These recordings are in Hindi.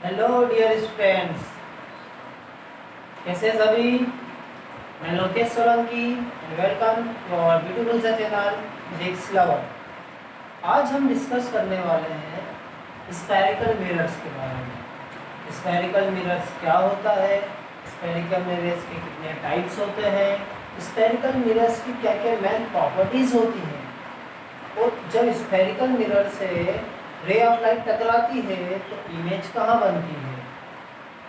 हेलो डियर स्टूडेंट्स, कैसे हैं सभी। मैं Lokesh Solanki and welcome to our beautiful सा चैनल फिजिक्स लवर। आज हम डिस्कस करने वाले हैं स्फेरिकल मिरर्स के बारे में। स्फेरिकल मिरर्स क्या होता है, स्फेरिकल मिरर्स के कितने टाइप्स होते हैं, स्फेरिकल मिरर्स की क्या क्या मेन प्रॉपर्टीज़ होती हैं, और जब स्फेरिकल मिरर से रे ऑफ लाइट टकराती है तो इमेज कहाँ बनती है।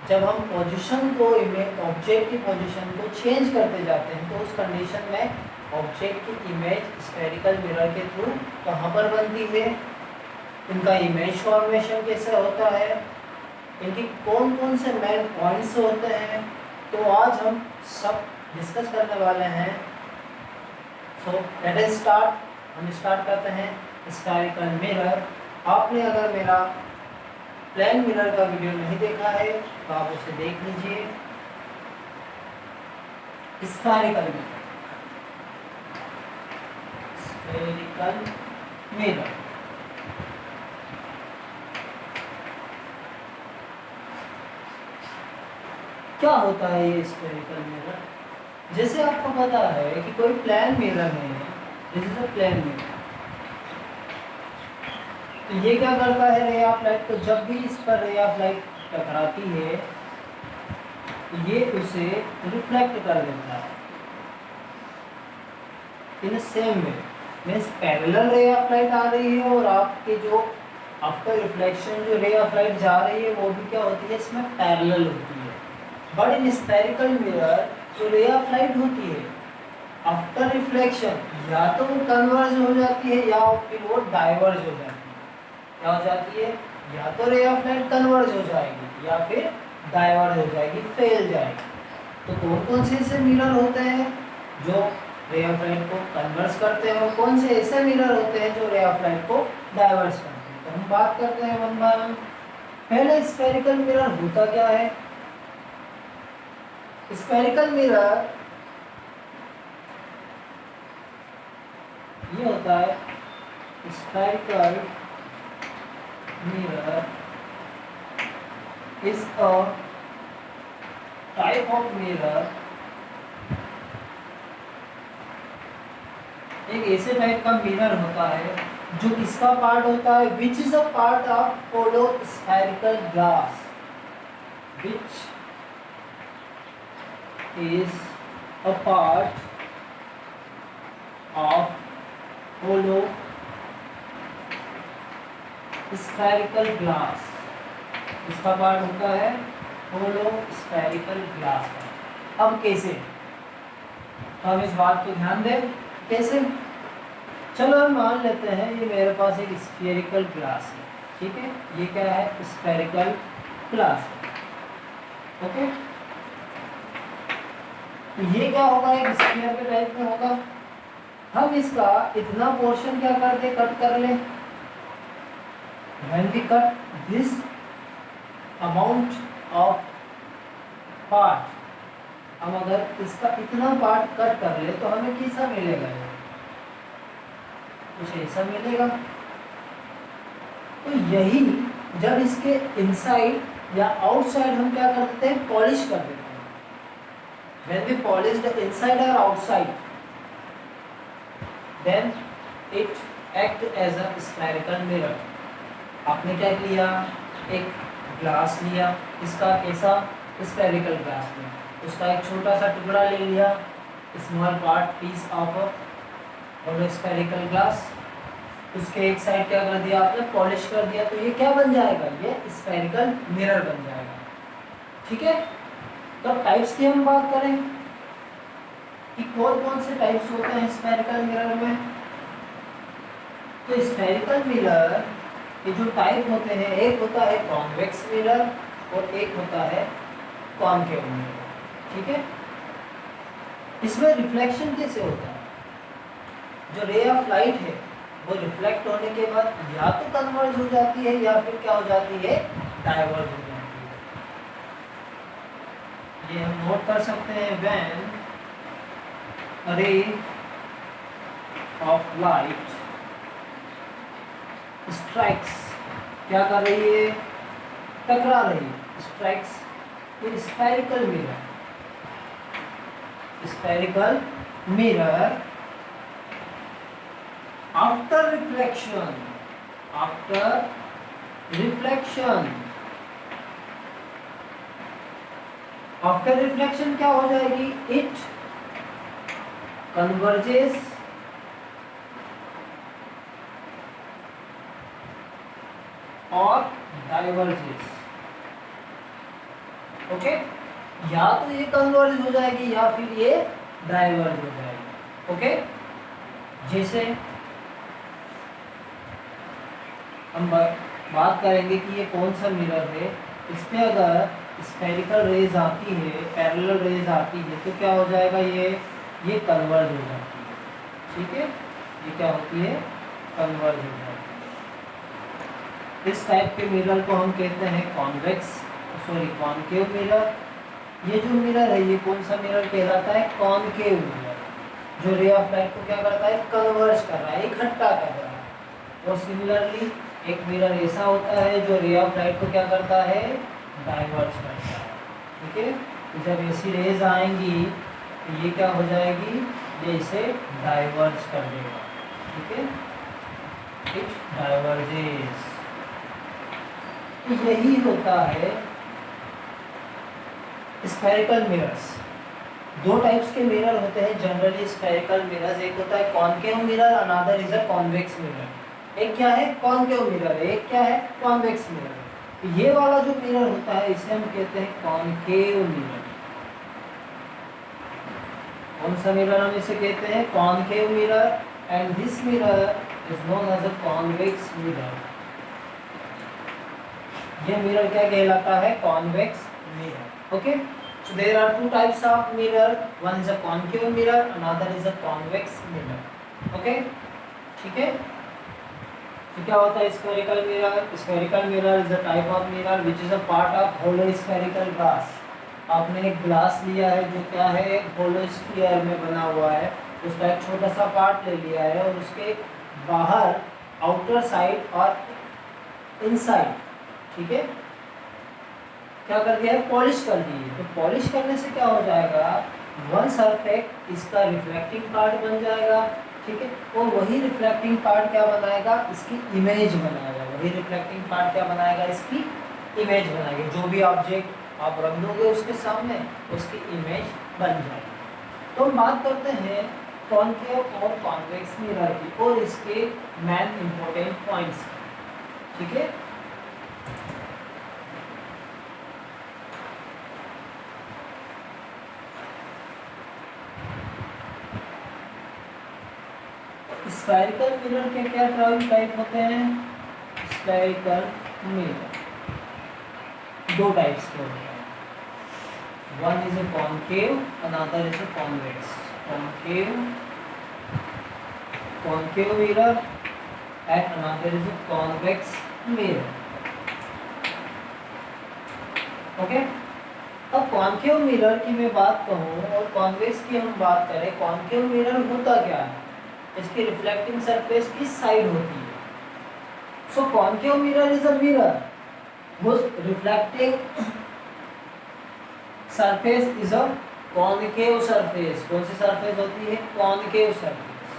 जब हम पोजीशन को इमेज ऑब्जेक्ट की पोजीशन को चेंज करते जाते हैं तो उस कंडीशन में ऑब्जेक्ट की इमेज स्फेरिकल मिरर के थ्रू कहाँ पर बनती है, इनका इमेज फॉर्मेशन कैसे होता है, इनकी कौन कौन से मेन पॉइंट्स होते हैं, तो आज हम सब डिस्कस करने वाले हैं। So let us start. हम स्टार्ट करते हैं स्फेरिकल मिरर। आपने अगर मेरा प्लेन मिरर का वीडियो नहीं देखा है तो आप उसे देख लीजिए। स्फेरिकल मिरर, स्फेरिकल मिरर क्या होता है ये स्फेरिकल मिरर। जैसे आपको पता है कि कोई प्लेन मिरर है, this is a plane mirror, तो ये क्या करता है, रे ऑफ लाइट को जब भी इस पर रे ऑफ लाइट टकराती है तो ये उसे रिफ्लेक्ट कर देता है in same way. Means parallel ray of light आ रही है और आपके जो आफ्टर रिफ्लेक्शन जो रे ऑफ लाइट जा रही है वो भी क्या होती है, इसमें पैरेलल होती है। बट इन स्फेरिकल मिरर जो रे ऑफ लाइट होती है आफ्टर रिफ्लेक्शन या तो वो कन्वर्ज हो जाती है या फिर वो डाइवर्ज हो जाती है। क्या हो जाती है, या तो रे ऑफ लाइट कन्वर्ज हो जाएगी या फिर डाइवर्ज हो जाएगी, फैल जाएगी। तो कौन कौन से ऐसे मिरर होते हैं जो रे ऑफ लाइट को कन्वर्ज करते हैं और कौन से ऐसे मिरर होते हैं जो रे ऑफ लाइट को डाइवर्ज करते हैं, तो हम बात करते हैं वन बाय वन। पहले स्फेरिकल मिरर होता क्या है। स्फेरिकल मिरर ये होता है, spherical mirror is a type of mirror, एक ऐसे टाइप का मिरर होता है जो किसका पार्ट होता है, which is a part of hollow spherical glass, which is a part of hollow spherical glass. इसका पार्ट होता है होलो स्फेरिकल ग्लास का। अब कैसे, तो हम इस बात को ध्यान दें कैसे। चलो हम मान लेते हैं ये मेरे पास एक स्फेरिकल ग्लास है, ठीक है, ये क्या है, स्फेरिकल ग्लास है, ओके। तो ये क्या होगा, एक स्फीयर के टाइप में होगा। हम इसका इतना पोर्शन क्या कर दे, कट कर ले। When we cut this amount of part, हम अगर इसका इतना पार्ट कट कर ले तो हमें कैसा मिलेगा, कुछ ऐसा मिलेगा। तो यही जब इसके इनसाइड या आउटसाइड हम क्या कर देते हैं, पॉलिश कर देते हैं। When we polish the inside or outside, then it act as a spherical mirror। आपने क्या लिया, एक ग्लास लिया, इसका कैसा, स्फेरिकल ग्लास लिया, उसका एक छोटा सा टुकड़ा ले लिया, स्मॉल पार्ट पीस ऑफ और स्फेरिकल ग्लास, उसके एक साइड क्या कर दिया आपने, पॉलिश कर दिया, तो ये क्या बन जाएगा, ये स्फेरिकल मिरर बन जाएगा, ठीक है। तो अब टाइप्स की हम बात करें कि कौन कौन से टाइप्स होते हैं स्फेरिकल मिरर में। तो स्फेरिकल मिरर ये जो टाइप होते हैं, एक होता है कॉन्वेक्स मिरर और एक होता है कॉनकेव मिरर, ठीक है। इसमें रिफ्लेक्शन कैसे होता है, जो रे ऑफ लाइट है वो रिफ्लेक्ट होने के बाद या तो कन्वर्ज हो जाती है या फिर क्या हो जाती है, डाइवर्ज हो जाती है। ये हम नोट कर सकते हैं, व्हेन रे ऑफ लाइट स्ट्राइक्स, क्या कर रही है, टकरा रही है, strikes spherical mirror, spherical mirror after reflection, after reflection, after reflection क्या हो जाएगी, इट कन्वर्जेस और डाइवर्जेस। ओके, या तो ये कन्वर्ज हो जाएगी या फिर ये डाइवर्ज हो जाएगी। ओके, जैसे हम बात करेंगे कि ये कौन सा मिरर है, इस पे अगर स्फेरिकल रेज आती है, पैरेलल रेज आती है, तो क्या हो जाएगा, ये कन्वर्ज हो जाती है। ठीक है, ये क्या होती है, कन्वर्ज हो जाती है। इस टाइप के मिरर को हम कहते हैं कॉन्केव मिरर। ये जो मिरर है ये कौन सा मिरर कहलाता है, कॉन्केव मिरर, जो रे ऑफ लाइट को क्या करता है, कन्वर्ज कर रहा है, इकट्ठा कर रहा है। और सिमिलरली एक मिरर ऐसा होता है जो रे ऑफ लाइट को क्या करता है, डाइवर्ज करता है। ठीक है, तो जब ऐसी रेज आएंगी तो ये क्या हो जाएगी, ये इसे डाइवर्ज कर देगा। ठीक है, इट डाइवर्जेस। तो यही होता है स्फेरिकल मिरर्स। दो टाइप्स के मिरर होते हैं जनरली स्फेरिकल मिरर्स, एक होता है concave mirror, another is a convex mirror. एक क्या है, कॉन्केव मिरर, एक क्या है, कॉन्वेक्स मिरर। तो ये वाला जो मिरर होता है इसे हम कहते हैं कॉन्केव मिरर। कौन सा मिरर हम इसे कहते हैं, concave mirror, and this mirror is known as a convex mirror. ये मिरर क्या कहलाता है, convex mirror. Okay, so there are two types of mirror, one is a concave mirror, another is a convex mirror. Okay, ठीक है। तो क्या होता है spherical mirror? Spherical mirror is a type of mirror which is a part of hollow spherical glass. आपने एक ग्लास लिया है जो क्या है, एक होलो स्फीयर में बना हुआ है, उसका एक छोटा सा पार्ट ले लिया है और उसके बाहर आउटर साइड और इनसाइड, ठीक है, क्या कर दिया है, पॉलिश कर दी है। तो पॉलिश करने से क्या हो जाएगा, वन सरफेस इसका रिफ्लेक्टिंग पार्ट बन जाएगा। ठीक है, और वही रिफ्लेक्टिंग पार्ट क्या बनाएगा, इसकी इमेज बनाएगा। वही रिफ्लेक्टिंग पार्ट क्या बनाएगा, इसकी इमेज बनाएगा। जो भी ऑब्जेक्ट आप रख दोगे उसके सामने, उसकी इमेज बन जाएगी। तो हम बात करते हैं कॉन्केव और कॉन्वेक्स मिरर की और इसके मेन इंपॉर्टेंट पॉइंट्स। ठीक है, स्फेरिकल मिरर के क्या टाइप होते हैं, स्फेरिकल मिरर दो टाइप्स के होते हैं, one is a concave, another is a convex. Concave mirror and another is a convex mirror. Okay, अब कॉन्केव मिरर की मैं बात कहूँ और कॉन्वेक्स की हम बात करें, कॉन्केव मिरर होता क्या है, इसकी रिफ्लेक्टिंग सरफेस किस साइड होती है। So concave mirror is a mirror whose reflecting surface is a concave surface। कौन सी सरफेस होती है, कॉन्केव सरफेस।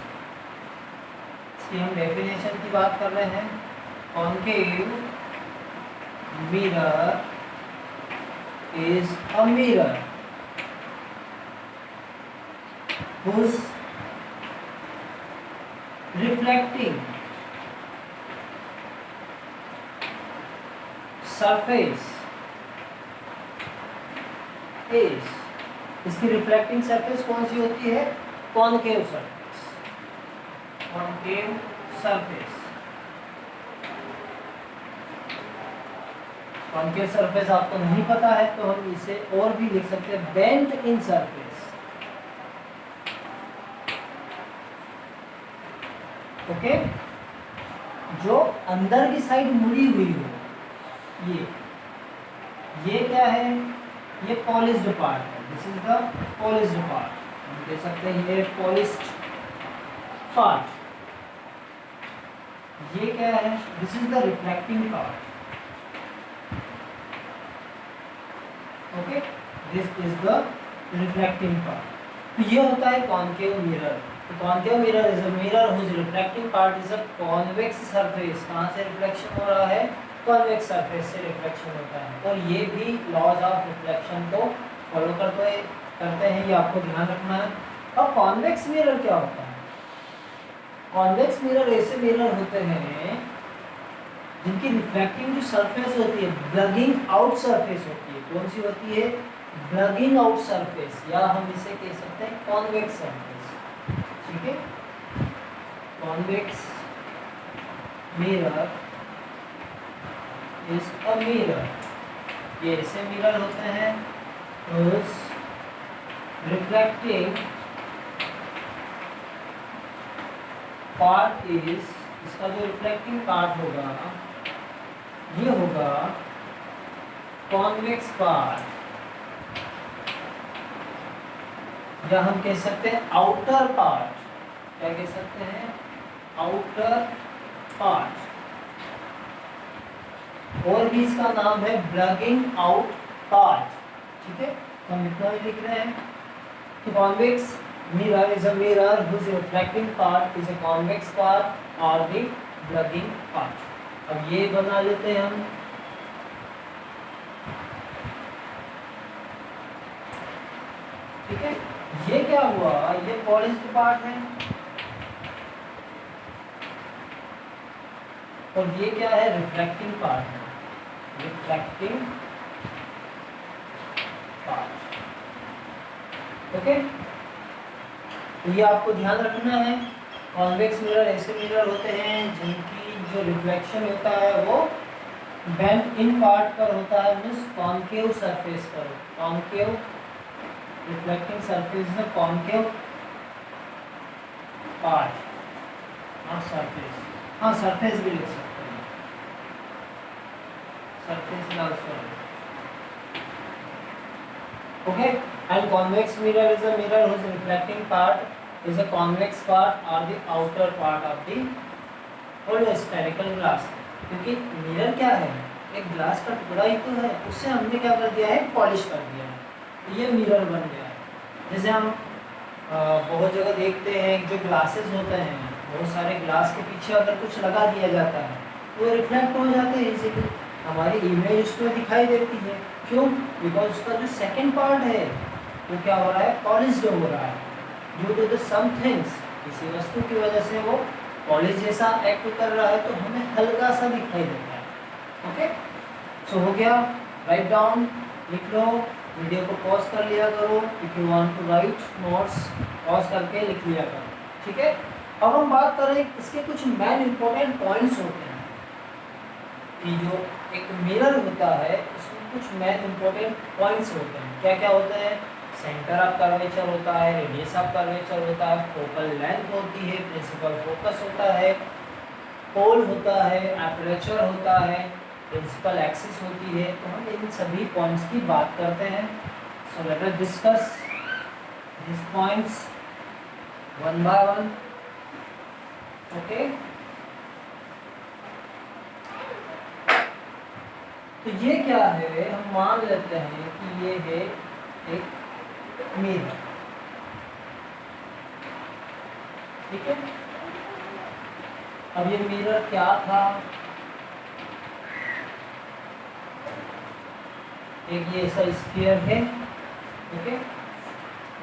इसकी हम डेफिनेशन की बात कर रहे हैं, concave mirror is a mirror whose reflecting surface is, इसकी रिफ्लेक्टिंग सरफेस कौन सी होती है, concave surface. Concave surface, concave surface आपको नहीं पता है तो हम इसे और भी लिख सकते हैं, बेंट इन सरफेस। ओके, जो अंदर की साइड मुड़ी हुई हो, ये क्या है, ये पॉलिश्ड पार्ट है, this is the polished part. हम कह सकते हैं ये पॉलिश्ड पार्ट। ये क्या है, this is the reflecting part. Okay, this is the reflecting part. तो ये होता है कॉनकेव मिरर। तो concave mirror is a mirror whose reflecting part is a convex surface. कहाँ से रिफ्लेक्शन हो रहा है? कॉन्वेक्स सरफेस से रिफ्लेक्शन होता है। और ये भी लॉज ऑफ रिफ्लेक्शन को फॉलो करते हैं, ये आपको ध्यान रखना है। अब कॉन्वेक्स मिरर क्या होता है? कॉन्वेक्स मिरर ऐसे मिरर होते हैं जिनकी रिफ्लेक्टिंग जो सरफेस होती है ब्लगिंग आउट सरफेस होती है। कौन सी होती है? ब्लगिंग आउट सरफेस, या हम इसे कह सकते हैं कॉन्वेक्स सरफेस। ठीक है, convex mirror is a mirror. ये ऐसे मिरर होते हैं उस रिफ्लेक्टिंग पार्ट इज, इसका जो रिफ्लेक्टिंग पार्ट होगा ये होगा कॉन्वेक्स पार्ट, या हम कह सकते हैं आउटर पार्ट। क्या कह सकते हैं? Outer part. और भी इसका नाम है ब्लगिंग आउट पार्ट। ठीक है, तो हम इतना भी लिख रहे हैं कि convex mirror is a mirror whose reflecting part is a convex part or the plugging part। अब ये बना लेते हैं हम। ठीक है, ये क्या हुआ? ये पॉलिश्ड पार्ट है और ये क्या है? रिफ्लेक्टिंग पार्ट है, रिफ्लेक्टिंग पार्ट। ओके, तो ये आपको ध्यान रखना है। कॉन्वेक्स मिरर ऐसे मिरर होते हैं जिनकी जो रिफ्लेक्शन होता है वो बेंट इन पार्ट पर होता है, मींस कॉनकेव सरफेस पर। कॉनकेव रिफ्लेक्टिंग सरफेस है कॉनकेव पार्ट, नॉट सरफेस। हाँ, सरफेस भी लिख सकते हैं, surface also. Okay, and convex mirror is a mirror whose reflecting part is a convex part or the outer part of the whole spherical glass। क्योंकि मिरर क्या है? एक ग्लास का टुकड़ा ही तो है, उससे हमने क्या कर दिया है? पॉलिश कर दिया है, तो ये मिरर बन गया है। जैसे हम बहुत जगह देखते हैं जो ग्लासेस होते हैं, बहुत सारे ग्लास के पीछे अगर कुछ लगा दिया जाता है तो वो रिफ्लेक्ट हो जाते हैं, इसीलिए हमारी इमेज उसमें दिखाई देती है। क्यों? बिकॉज उसका जो सेकेंड पार्ट है वो क्या हो रहा है? पॉलिश्ड हो रहा है, due to the some things. किसी वस्तु की वजह से वो पॉलिश जैसा एक्ट कर रहा है, तो हमें हल्का सा दिखाई देता है। ओके, सो हो गया। राइट डाउन, लिख लो, वीडियो को पॉज कर लिया करो। If you want to write notes, pause करके लिख लिया करो। ठीक है, अब हम बात करें इसके कुछ मेन इंपॉर्टेंट पॉइंट्स होते हैं कि जो एक मिरर होता है उसमें कुछ मेन इंपॉर्टेंट पॉइंट्स होते हैं। क्या क्या होते हैं? सेंटर ऑफ कर्वेचर होता है, रेडियस ऑफ कर्वेचर होता है, फोकल लेंथ होती है, प्रिंसिपल फोकस होता है, पोल होता है, एपर्चर होता है, प्रिंसिपल एक्सिस होती है। तो हम इन सभी पॉइंट्स की बात करते हैं। So let us discuss this points one by one. Okay, तो ये क्या है? हम मान लेते हैं कि ये है एक मिरर। ठीक है, अब ये मिरर क्या था? एक ये ऐसा स्फीयर है। ओके,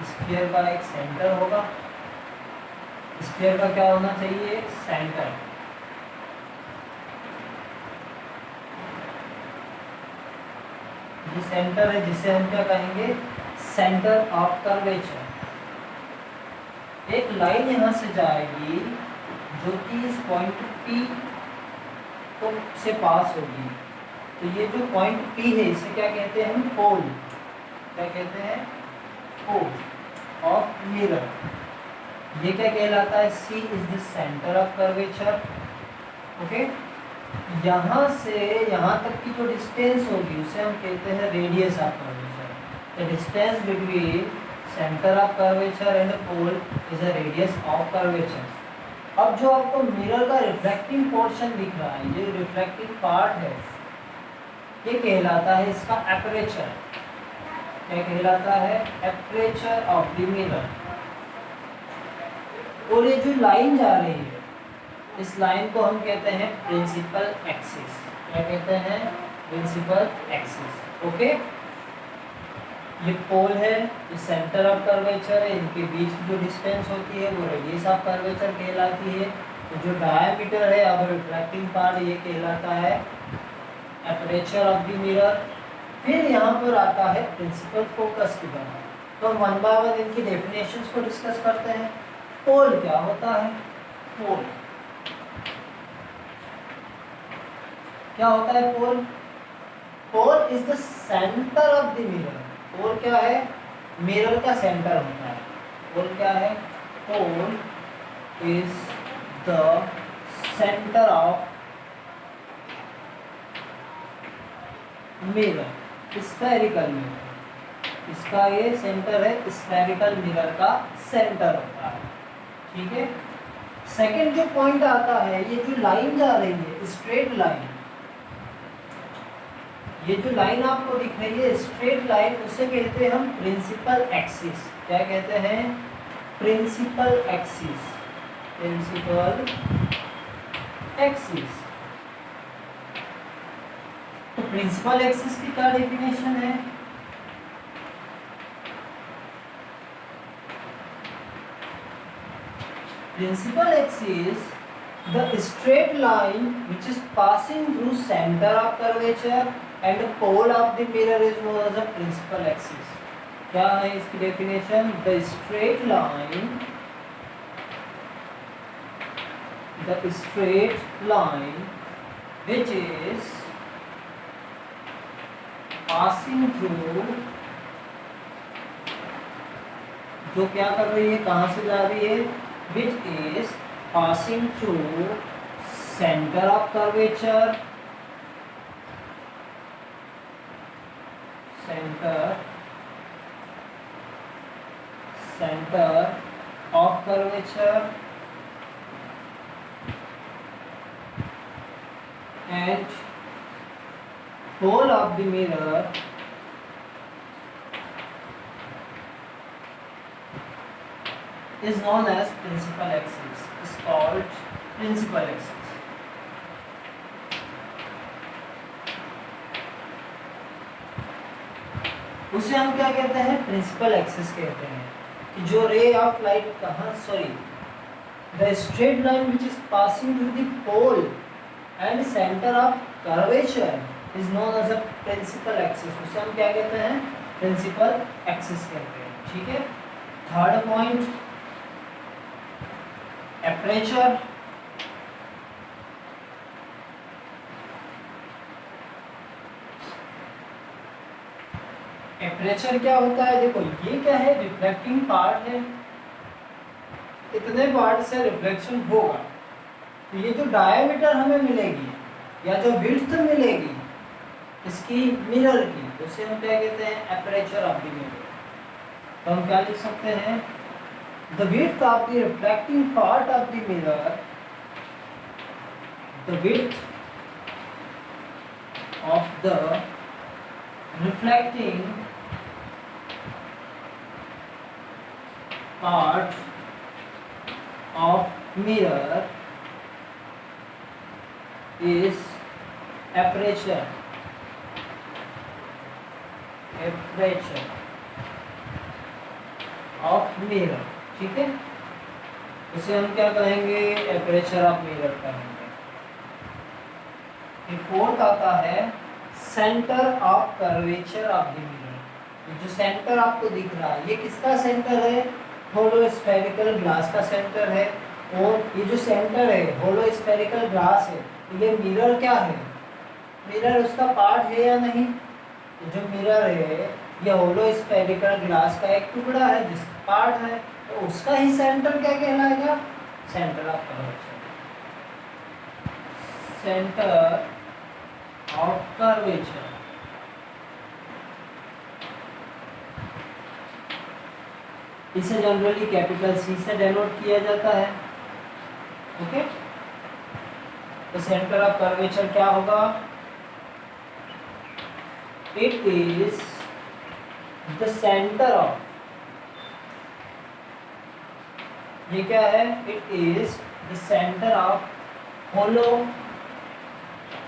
स्फीयर का एक सेंटर होगा। स्फीयर का क्या होना चाहिए? सेंटर। ये सेंटर है जिसे हम क्या कहेंगे? Centre of curvature. एक लाइन यहाँ से जाएगी जो कि इस पॉइंट P को से पास होगी। तो ये जो पॉइंट P है इसे क्या कहते हैं? हम पोल। क्या कहते हैं? Pole of mirror. ये क्या कहलाता है? C is the centre of curvature. Okay, यहाँ से यहाँ तक की जो डिस्टेंस होगी उसे हम कहते हैं radius of curvature. The distance between centre of curvature and pole is a radius of curvature. अब जो आपको मिरर का रिफ्लेक्टिंग पोर्शन दिख रहा है, ये रिफ्लेक्टिंग पार्ट है, ये कहलाता है इसका एपर्चर। क्या कहलाता है? Aperture of the mirror. और ये जो लाइन जा रही है, इस लाइन को हम कहते हैं प्रिंसिपल एक्सिस। क्या कहते हैं? Principal axis. ओके, ये पोल है, ये सेंटर ऑफ कर्वेचर है, इनके बीच की जो डिस्टेंस होती है वो रेडियस ऑफ कर्वेचर कहलाती है। तो जो डायमीटर है अब रिफ्लेक्टिंग पार्ट, ये कहलाता है एपर्चर ऑफ द मिरर। फिर यहाँ पर आता है प्रिंसिपल फोकस की बात। तो हम वन बाय वन इनकी डेफिनेशंस को डिस्कस करते हैं। पोल क्या होता है? पोल क्या होता है? Pole, pole is the centre of the mirror. Pole क्या है? मिरर का सेंटर होता है। पोल क्या है? Pole is the centre of mirror, spherical mirror. इसका ये सेंटर है, स्फेरिकल मिरर का सेंटर होता है। ठीक है। सेकंड जो पॉइंट आता है, ये जो लाइन जा रही है स्ट्रेट लाइन, ये जो लाइन आपको दिख रही है स्ट्रेट लाइन, उसे कहते हैं हम प्रिंसिपल एक्सिस। क्या कहते हैं? Principal axis. Principal axis. तो प्रिंसिपल एक्सिस की क्या डेफिनेशन है? Principal axis, the straight line which is passing through center of curvature and the pole of the mirror is known as a principal axis. क्या है इसकी definition? The straight line which is passing through, जो क्या कर रही है, कहाँ से जा रही है? Which is passing through center of curvature, center of curvature and pole of the mirror is known as principal axis, is called principal axis. उसे हम क्या कहते हैं? प्रिंसिपल एक्सिस कहते हैं। कि जो रे ऑफ लाइट कहाँ, sorry, the straight line which is passing through the pole and centre of curvature is known as a principal axis. उसे हम क्या कहते हैं? प्रिंसिपल एक्सिस कहते हैं। ठीक है। Third point, aperture. एपर्चर क्या होता है? देखो, ये क्या है? रिफ्लेक्टिंग पार्ट है, इतने पार्ट से रिफ्लेक्शन होगा। तो ये जो डायमीटर हमें मिलेगी या जो विड्थ मिलेगी इसकी मिरर की, उसे हम क्या कहते हैं? Aperture of the mirror. तो हम क्या लिख सकते हैं? The width of the reflecting part of the mirror, the width of the reflecting part of mirror is aperture. Aperture of mirror. ठीक है। इसे हम क्या कहेंगे? एपर्चर ऑफ मिरर कहेंगे। फोर्थ आता है centre of curvature of the mirror. जो सेंटर आपको दिख रहा है, ये किसका सेंटर है? होलो स्फेरिकल ग्लास का सेंटर है। और ये जो सेंटर है होलो स्फेरिकल ग्लास है, ये मिरर क्या है? मिरर उसका पार्ट है या नहीं? जो मिरर है ये होलो स्फेरिकल ग्लास का एक टुकड़ा है, जिस पार्ट है, तो उसका ही सेंटर क्या कहलाएगा? Centre of curvature. Centre of curvature. इसे जनरली कैपिटल सी से डेनोट किया जाता है। ओके। तो सेंटर ऑफ कर्वेचर क्या होगा? It is the centre of, ये क्या है, it is the centre of hollow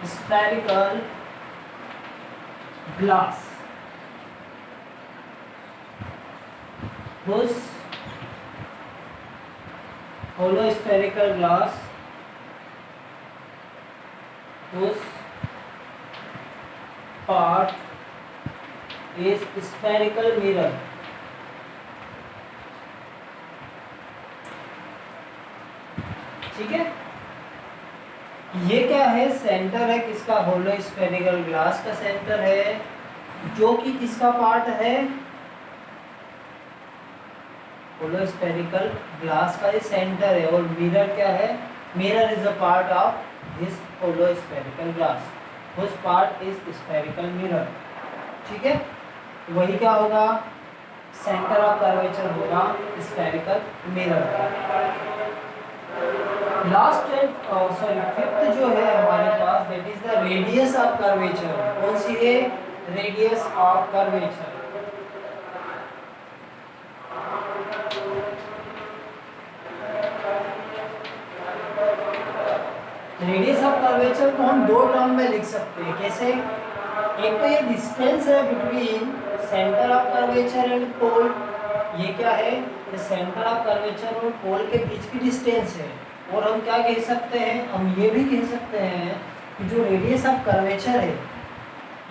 spherical glass whose hollow spherical glass whose part is spherical mirror। ठीक है, ये क्या है, सेंटर है किसका, होलो स्फेरिकल ग्लास का सेंटर है, जो कि किसका पार्ट है, होलो स्फेरिकल ग्लास का ये सेंटर है। और मिरर क्या है, mirror is a part of this hollow spherical glass, which part is spherical mirror. ठीक है, वही क्या होगा, सेंटर ऑफ कर्वेचर होगा spherical mirror. Last sorry fifth जो है हमारे पास, that is the radius of curvature. कौन सी है, radius of curvature. Radius of curvature को हम दो टर्म में लिख सकते हैं। कैसे, एक तो ये डिस्टेंस है between centre of curvature and pole, ये क्या है, ये सेंटर ऑफ कर्वेचर और पोल के बीच की डिस्टेंस है। और हम क्या कह सकते हैं, हम ये भी कह सकते हैं कि जो रेडियस ऑफ कर्वेचर है,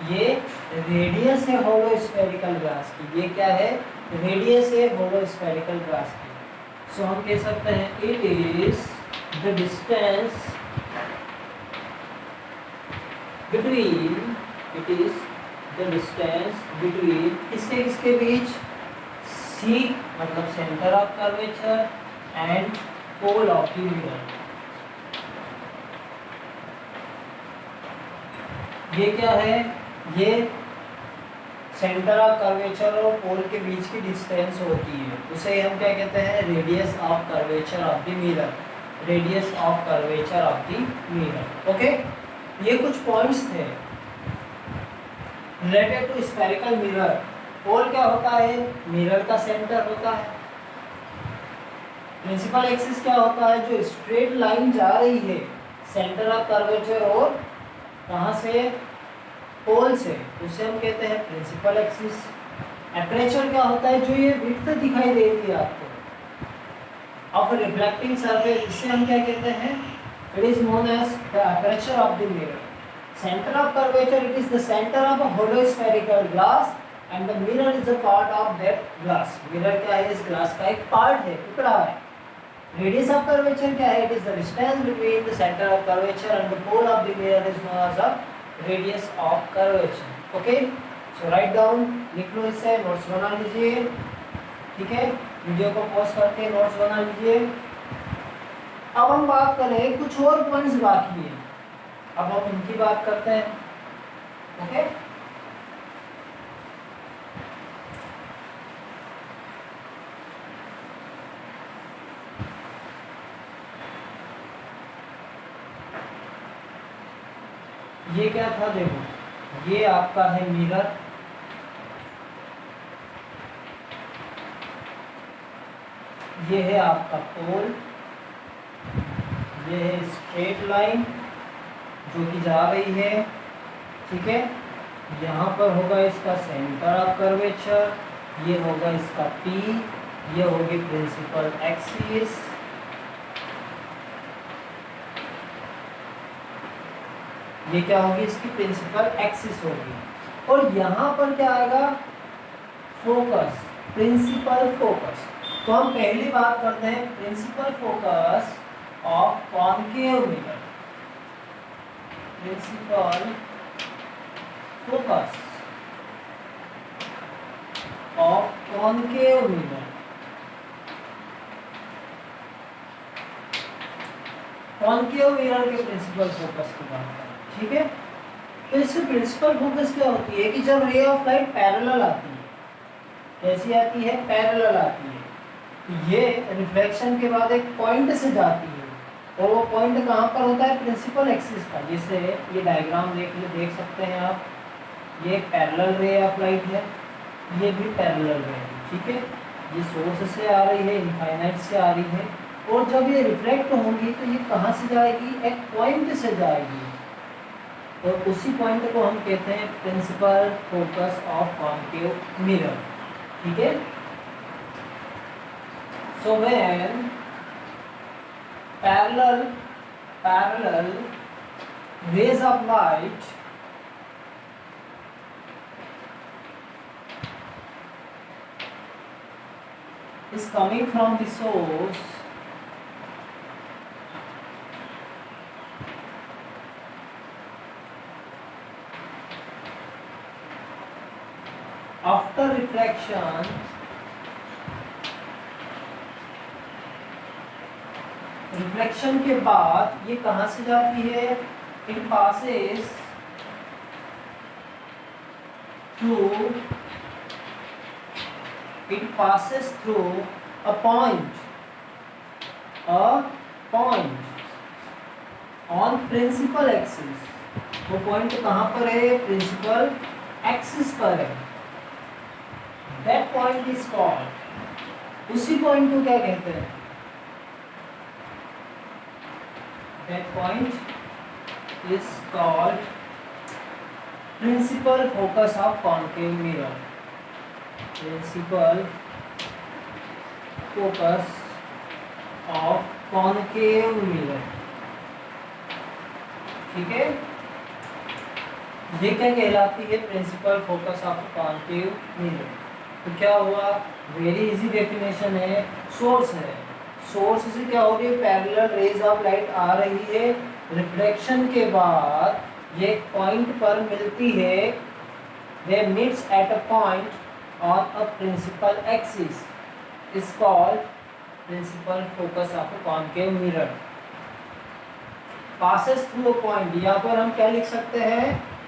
ये रेडियस है होलो स्फेरिकल ग्लास की, ये क्या है, रेडियस है होलो स्फेरिकल ग्लास की। सो हम कह सकते हैं it is the distance between, it is the distance between किसके किसके बीच, C मतलब centre of curvature and pole of the mirror. ये क्या है, ये सेंटर ऑफ कर्वेचर और पोल के बीच की डिस्टेंस होती है, उसे हम क्या कहते हैं, radius of curvature of the mirror, radius of curvature of the mirror. Okay, ये कुछ पॉइंट्स थे related to spherical mirror. Pole क्या होता है, मिरर का सेंटर होता है। प्रिंसिपल एक्सिस क्या होता है, जो स्ट्रेट लाइन जा रही है सेंटर ऑफ कर्वेचर और कहाँ से, पोल से, उसे हम कहते हैं प्रिंसिपल एक्सिस। एपर्चर क्या होता है, जो ये विड्थ दिखाई दे रही है आपको ऑफ रिफ्लेक्टिंग सरफेस, इसे हम क्या कहते हैं, it is known as the aperture of the mirror। Center of curvature, it is the center of a hollow spherical glass and the mirror is a part of that glass। mirror क्या है, इस glass का एक part है, टुकड़ा है। radius of curvature क्या है, it is the distance between the center of curvature and the pole of the mirror is known as the radius of curvature। okay, so write down, लिख लो, इससे नोट्स बना लीजिए। ठीक है, वीडियो को पॉज करके नोट्स बना लीजिए। अब हम बात करें, कुछ और पॉइंट्स बाकी है, अब हम इनकी बात करते हैं। ओके, ये क्या था, देखो ये आपका है मिरर, ये है आपका पोल, ये है स्ट्रेट लाइन जो कि जा रही है। ठीक है, यहाँ पर होगा इसका सेंटर ऑफ कर्वेचर, ये होगा इसका P, ये होगी प्रिंसिपल एक्सिस, ये क्या होगी, इसकी प्रिंसिपल एक्सिस होगी। और यहाँ पर क्या आएगा, फोकस, प्रिंसिपल फोकस। तो हम पहली बात करते हैं principal focus of concave mirror. Principal focus of concave mirror. Concave mirror के प्रिंसिपल फोकस की बात करें। ठीक है, तो इससे प्रिंसिपल फोकस क्या होती है कि जब रे ऑफ लाइट पैरेलल आती है, कैसी आती है, पैरेलल आती है, तो ये रिफ्लेक्शन के बाद एक पॉइंट से जाती है, और वो पॉइंट कहाँ पर होता है, प्रिंसिपल एक्सिस का। जैसे ये डायग्राम देख सकते हैं आप, ये पैरेलल रे ऑफ लाइट है, ये भी पैरेलल रहेगी, ठीक है। ये सोर्स से आ रही है, इनफाइनाइट से आ रही है, और जब ये रिफ्लेक्ट होंगी तो ये कहाँ से जाएगी, एक पॉइंट से जाएगी, और उसी पॉइंट को हम कहते हैं principal focus of concave mirror, ठीक है। So when parallel rays of light is coming from the source, after reflection रिफ्लेक्शन के बाद ये कहाँ से जाती है, it passes through a point on principal axis. वो पॉइंट कहाँ पर है, प्रिंसिपल एक्सिस पर है। दैट पॉइंट इज कॉल्ड, उसी पॉइंट को क्या कहते हैं, that point is called principal focus of concave mirror, principal focus of concave mirror, ठीक है। ये क्या कहलाती है, principal focus of concave mirror. तो क्या हुआ, वेरी इजी डेफिनेशन है, सोर्स है, सोर्स से क्या हो रही है, पैरेलल रेज ऑफ लाइट आ रही है, रिफ्लेक्शन के बाद ये पॉइंट पर मिलती है, they meets at a point on a principal axis, is called principal focus of a concave mirror. Passes through a point, यहाँ पर हम क्या लिख सकते हैं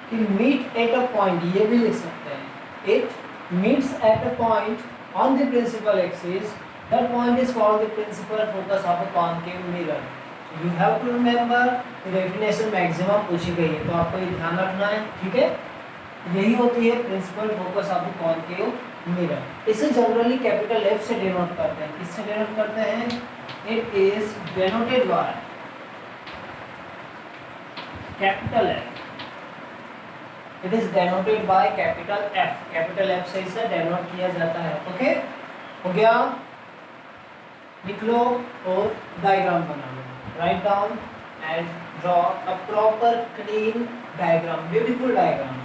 कि मीट एट अ पॉइंट, ये भी लिख सकते हैं, it meets at a point on the principal axis, that point is called the principal focus of a concave mirror. You have to remember definition maximum पूछी गई है, तो आपको ये ध्यान रखना है, ठीक है। यही होती है principal focus of the concave mirror. इसे जनरली कैपिटल F से डिनोट करते हैं। किससे डिनोट करते हैं, it is denoted by capital F, it is denoted by capital F, capital F से इसे डिनोट किया जाता है, ओके। हो गया, लिख लो और डायग्राम बना लो, right down and draw a proper clean diagram, beautiful diagram.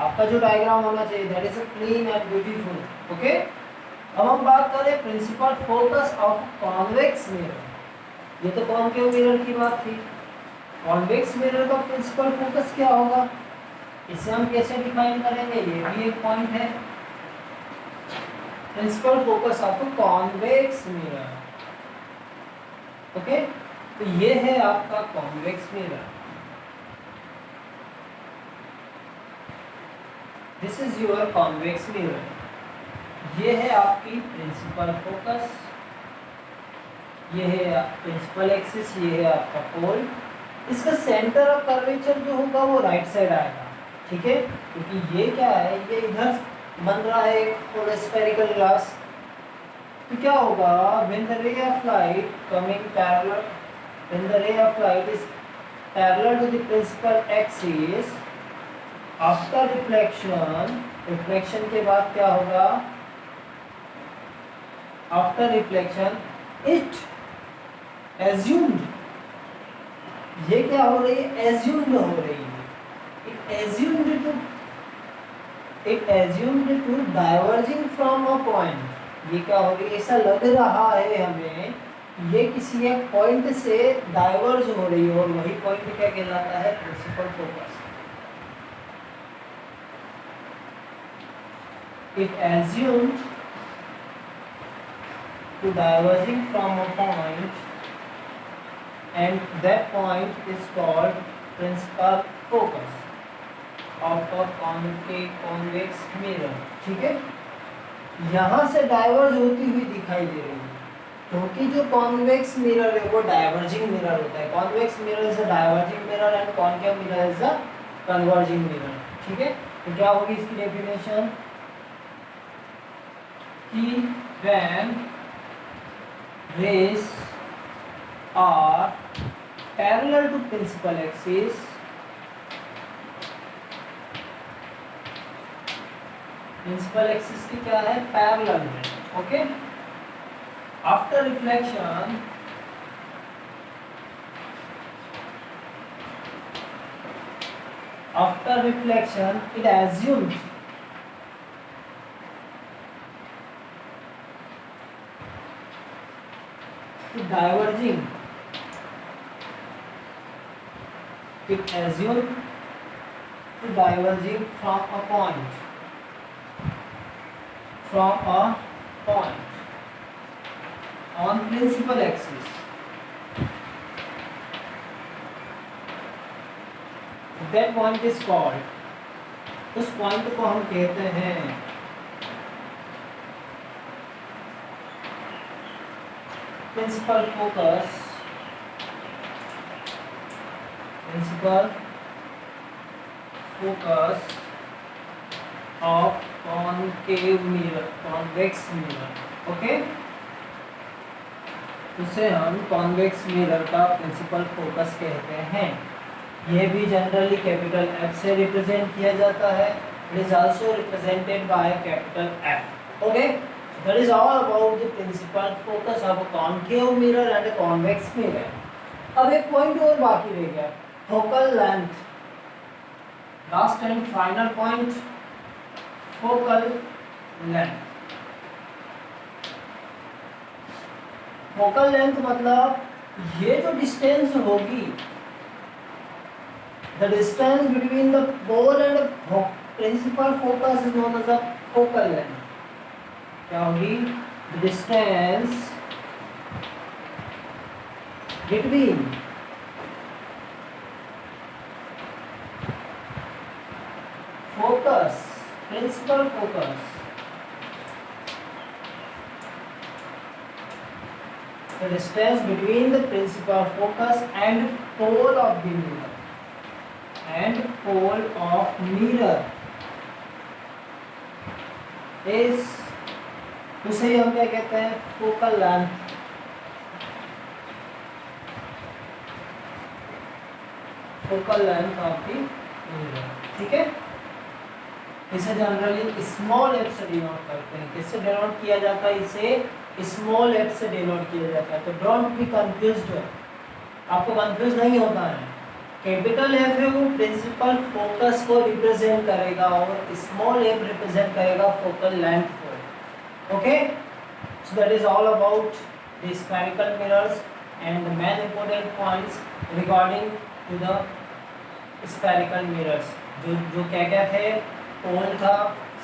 आपका जो डायग्राम होना चाहिए that is a clean and beautiful, okay. अब हम बात करें principal focus of convex mirror. ये तो कॉन्केव मिरर की बात थी, कॉन्वेक्स मिरर का प्रिंसिपल फोकस क्या होगा, इसे हम कैसे डिफाइन करेंगे, ये भी एक पॉइंट है, principal focus of convex mirror, okay. तो ये है आपका convex mirror, this is your convex mirror. ये है आपकी प्रिंसिपल फोकस, ये है प्रिंसिपल एक्सिस, ये है आपका पोल। इसका सेंटर ऑफ कर्वेचर जो होगा वो राइट साइड आएगा, ठीक है, क्योंकि ये क्या है, ये इधर बन रहा है एक स्फेरिकल ग्लास। तो क्या होगा, when the ray of light coming parallel, when the ray of light is parallel to the principal axis, after reflection, reflection के बाद क्या होगा, after reflection it assumed, ये क्या हो रही है, assumed हो रही है, it assumed to diverging from a point, ये क्या हो रही है, ऐसा लग रहा है हमें ये किसी एक पॉइंट से डाइवर्ज हो रही है, और वही पॉइंट क्या कहलाता है, principal focus. It assumed to diverging from a point and that point is called principal focus of a convex mirror, ठीक है। यहाँ से डाइवर्ज होती हुई दिखाई दे रही है, क्योंकि जो कॉन्वेक्स मिरर है वो डाइवर्जिंग मिरर होता है। Convex mirror is a diverging mirror and concave mirror is a converging mirror, ठीक है। तो क्या होगी इसकी डेफिनेशन, कि when rays are parallel to principal axis, principal axis की क्या है, पैरेलल है. Okay, after reflection it assumes diverging, from a point on principal axis. That point is called, उस पॉइंट को हम कहते हैं principal focus of convex mirror. Okay, उसे हम कॉन्वेक्स मिरर का प्रिंसिपल फोकस कहते हैं. यह भी जनरली कैपिटल F से रिप्रेजेंट किया जाता है. It is also represented by capital F. Okay, that is all about the principal focus of a concave mirror and a convex mirror. अब एक पॉइंट और बाकी रह गया, focal length. Last and final point, focal length. Focal length मतलब ये जो डिस्टेंस होगी, the distance between the pole and the principal focus is known as the focal length. क्या होगी, the distance between principal focus, the distance between the principal focus and pole of the mirror, is, उसे हम क्या कहते हैं, focal length. Focal length of the mirror. ठीक है, इसे जनरली स्मॉल एफ से डिनोट करते हैं. किससे डिनोट किया जाता है, इसे स्मॉल एफ से डिनोट किया जाता है. तो डोंट बी कंफ्यूज्ड, आपको कंफ्यूज नहीं होता है. कैपिटल एफ है वो प्रिंसिपल फोकस को रिप्रेजेंट करेगा और स्मॉल एफ रिप्रेजेंट करेगा फोकल लेंथ को. Okay, so that is all about the spherical mirrors and the main important points regarding to the spherical mirrors. जो क्या क्या थे, पोल था,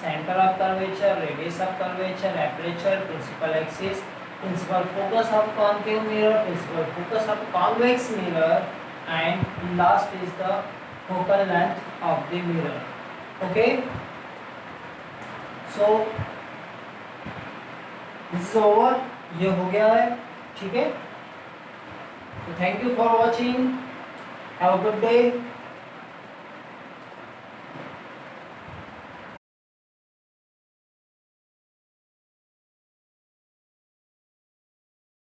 centre of curvature, radius of curvature, aperture, principal axis, principal focus of concave mirror, principal focus of convex mirror, and last is the focal length of the mirror. Okay, so this is over, ये हो गया है. ठीक है, so thank you for watching, have a good day.